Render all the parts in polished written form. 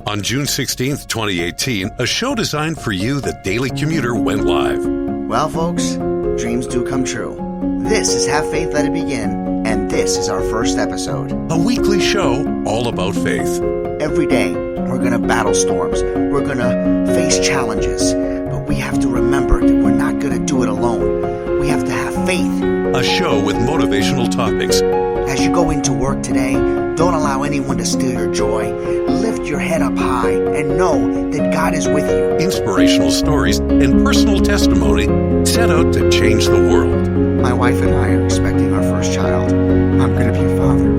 On June 16th, 2018, a show designed for you, the Daily Commuter, went live. Well, folks, dreams do come true. This is Have Faith, Let It Begin, and this is our first episode. A weekly show all about faith. Every day, we're going to battle storms. We're going to face challenges. But we have to remember that we're not going to do it alone. We have to have faith. A show with motivational topics. As you go into work today, don't allow anyone to steal your joy. Lift your head up high and know that God is with you. Inspirational stories and personal testimony set out to change the world. My wife and I are expecting our first child. I'm going to be a father.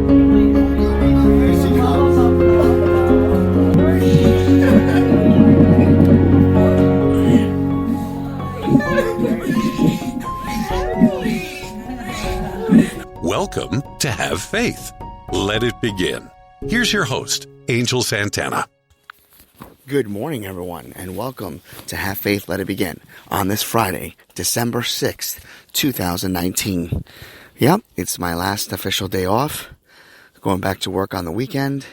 Welcome to Have Faith. Let it begin. Here's your host, Angel Santana. Good morning, everyone, and welcome to Have Faith, Let It Begin on this Friday, December 6th, 2019. Yep, it's my last official day off. Going back to work on the weekend,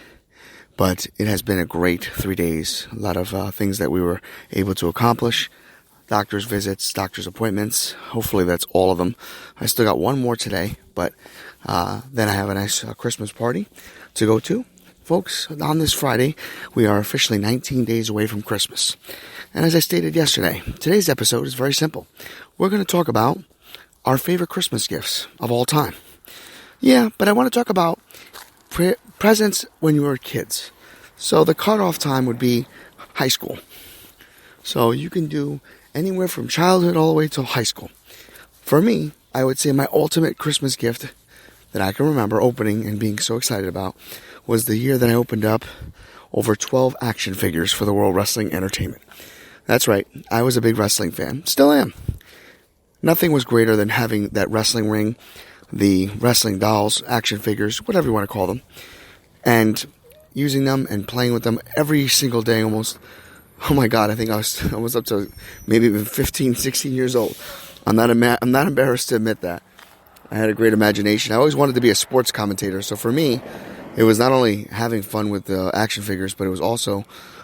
but it has been a great 3 days. A lot of things that we were able to accomplish. Doctor's visits, doctor's appointments. Hopefully that's all of them. I still got one more today, but then I have a nice Christmas party to go to. Folks, on this Friday, we are officially 19 days away from Christmas. And as I stated yesterday, today's episode is very simple. We're going to talk about our favorite Christmas gifts of all time. Yeah, but I want to talk about presents when you were kids. So the cutoff time would be high school. So you can do anywhere from childhood all the way to high school. For me, I would say my ultimate Christmas gift that I can remember opening and being so excited about was the year that I opened up over 12 action figures for the World Wrestling Entertainment. That's right, I was a big wrestling fan. Still am. Nothing was greater than having that wrestling ring, the wrestling dolls, action figures, whatever you want to call them, and using them and playing with them every single day almost. Oh my God, I think I was up to maybe even 15, 16 years old. I'm not embarrassed to admit that. I had a great imagination. I always wanted to be a sports commentator. So for me, it was not only having fun with the action figures, but it was also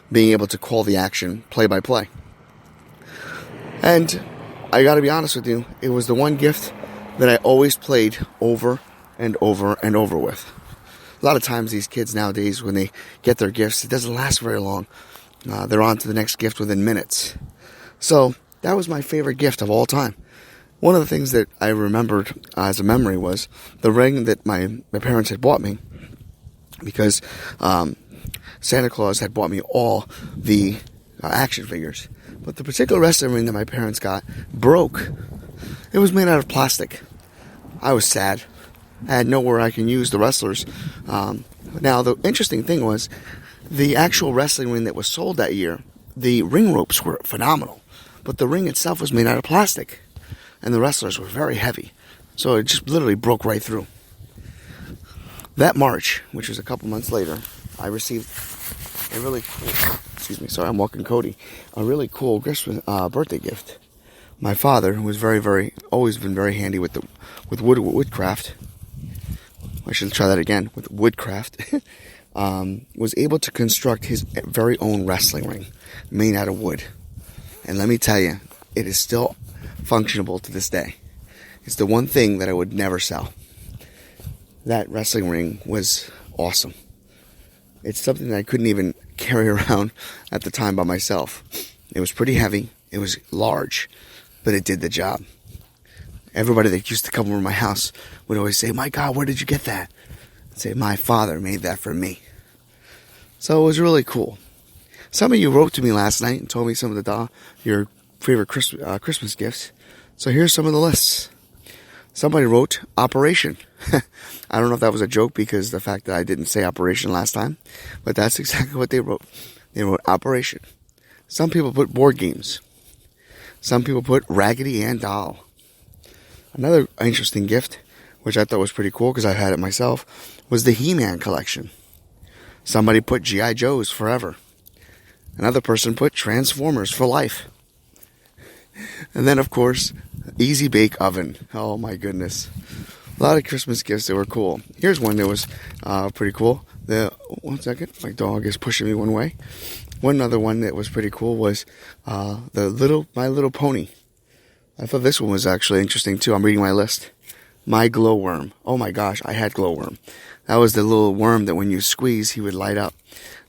being able to call the action play by play. And I got to be honest with you, it was the one gift that I always played over and over and over with. A lot of times these kids nowadays, when they get their gifts, it doesn't last very long. They're on to the next gift within minutes. So that was my favorite gift of all time. One of the things that I remembered as a memory was the ring that my parents had bought me, because Santa Claus had bought me all the action figures. But the particular wrestling ring that my parents got broke. It was made out of plastic. I was sad. I had nowhere I can use the wrestlers. Now, the interesting thing was, the actual wrestling ring that was sold that year, the ring ropes were phenomenal. But the ring itself was made out of plastic. And the wrestlers were very heavy. So it just literally broke right through. That March, which was a couple months later, I received a really cool, I'm walking Cody, a really cool birthday gift. My father, who was always been very handy with woodcraft, I should try that again, with woodcraft, was able to construct his very own wrestling ring made out of wood. And let me tell you, it is still functionable to this day. It's the one thing that I would never sell. That wrestling ring was awesome. It's something that I couldn't even carry around at the time by myself. It was pretty heavy. It was large, but it did the job. Everybody that used to come over to my house would always say, "My God, where did you get that?" I'd say, "My father made that for me." So it was really cool. Some of you wrote to me last night and told me some of your favorite Christmas gifts. So here's some of the lists. Somebody wrote Operation. I don't know if that was a joke because the fact that I didn't say Operation last time, but that's exactly what they wrote. They wrote Operation. Some people put board games. Some people put Raggedy Ann doll. Another interesting gift, which I thought was pretty cool because I had it myself, was the He-Man collection. Somebody put G.I. Joes forever. Another person put Transformers for life. And then, of course, Easy Bake Oven. Oh, my goodness. A lot of Christmas gifts that were cool. Here's one that was pretty cool. One second, my dog is pushing me one way. One other one that was pretty cool was My Little Pony. I thought this one was actually interesting too. I'm reading my list. My glowworm. Oh my gosh, I had glowworm. That was the little worm that when you squeeze, he would light up.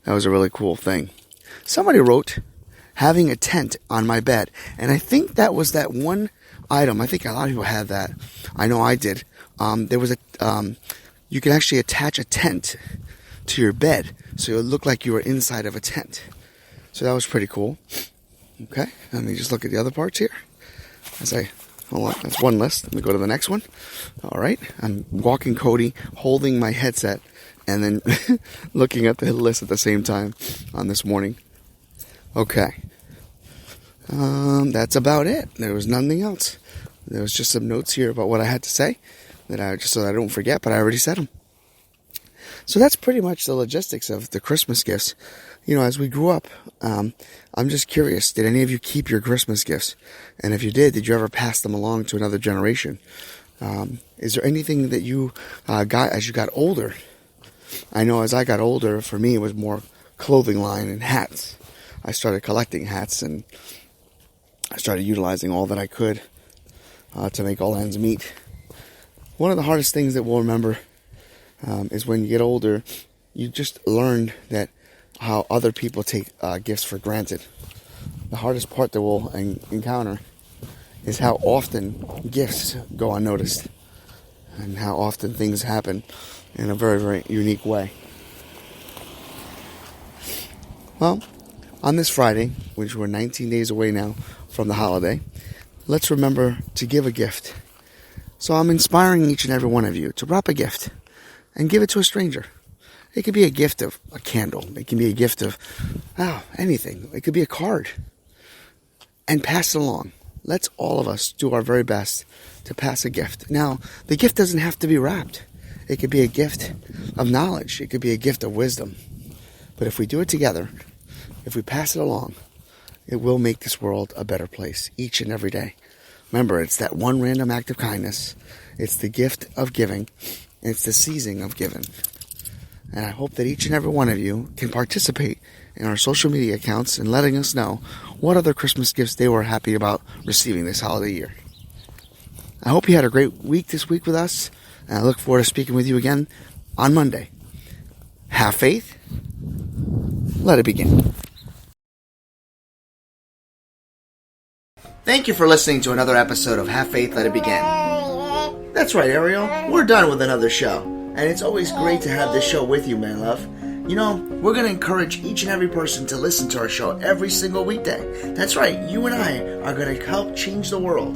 That was a really cool thing. Somebody wrote, having a tent on my bed. And I think that was that one item. I think a lot of people had that. I know I did. There was you could actually attach a tent to your bed, so it would look like you were inside of a tent. So that was pretty cool. Okay, let me just look at the other parts here. Hold on, that's one list. Let me go to the next one. All right, I'm walking Cody, holding my headset, and then looking at the list at the same time on this morning. Okay, that's about it. There was nothing else. There was just some notes here about what I had to say, just so that I don't forget, but I already said them. So that's pretty much the logistics of the Christmas gifts. You know, as we grew up, I'm just curious, did any of you keep your Christmas gifts? And if you did you ever pass them along to another generation? Is there anything that you got as you got older? I know as I got older, for me, it was more clothing line and hats. I started collecting hats, and I started utilizing all that I could to make all ends meet. One of the hardest things that we'll remember is when you get older, you just learn that how other people take gifts for granted. The hardest part that we'll encounter is how often gifts go unnoticed and how often things happen in a very, very unique way. Well, on this Friday, which we're 19 days away now from the holiday, let's remember to give a gift. So I'm inspiring each and every one of you to wrap a gift and give it to a stranger. It could be a gift of a candle. It can be a gift of anything. It could be a card. And pass it along. Let's all of us do our very best to pass a gift. Now, the gift doesn't have to be wrapped. It could be a gift of knowledge. It could be a gift of wisdom. But if we do it together, if we pass it along, it will make this world a better place each and every day. Remember, it's that one random act of kindness. It's the gift of giving. And it's the season of giving. And I hope that each and every one of you can participate in our social media accounts and letting us know what other Christmas gifts they were happy about receiving this holiday year. I hope you had a great week this week with us, and I look forward to speaking with you again on Monday. Have faith. Let it begin. Thank you for listening to another episode of Have Faith, Let It Begin. That's right, Ariel. We're done with another show. And it's always great to have this show with you, my love. You know, we're going to encourage each and every person to listen to our show every single weekday. That's right, you and I are going to help change the world.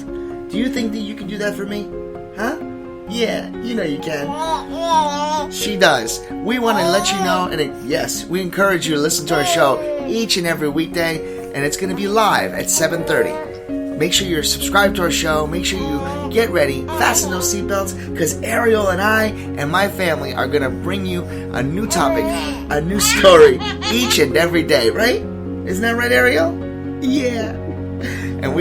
Do you think that you can do that for me? Huh? Yeah, you know you can. She does. We want to let you know, and yes, we encourage you to listen to our show each and every weekday, and it's going to be live at 7:30. Make sure you're subscribed to our show. Make sure you get ready, fasten those seatbelts, because Ariel and I and my family are going to bring you a new topic, a new story each and every day, right? Isn't that right, Ariel? Yeah. And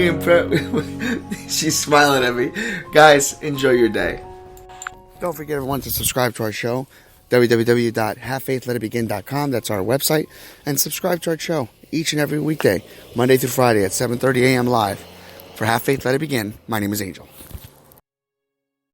she's smiling at me. Guys, enjoy your day. Don't forget, everyone, to subscribe to our show, www.havefaithletitbegin.com. That's our website. And subscribe to our show each and every weekday, Monday through Friday at 7:30 a.m. live. For Have Faith, Let It Begin, my name is Angel.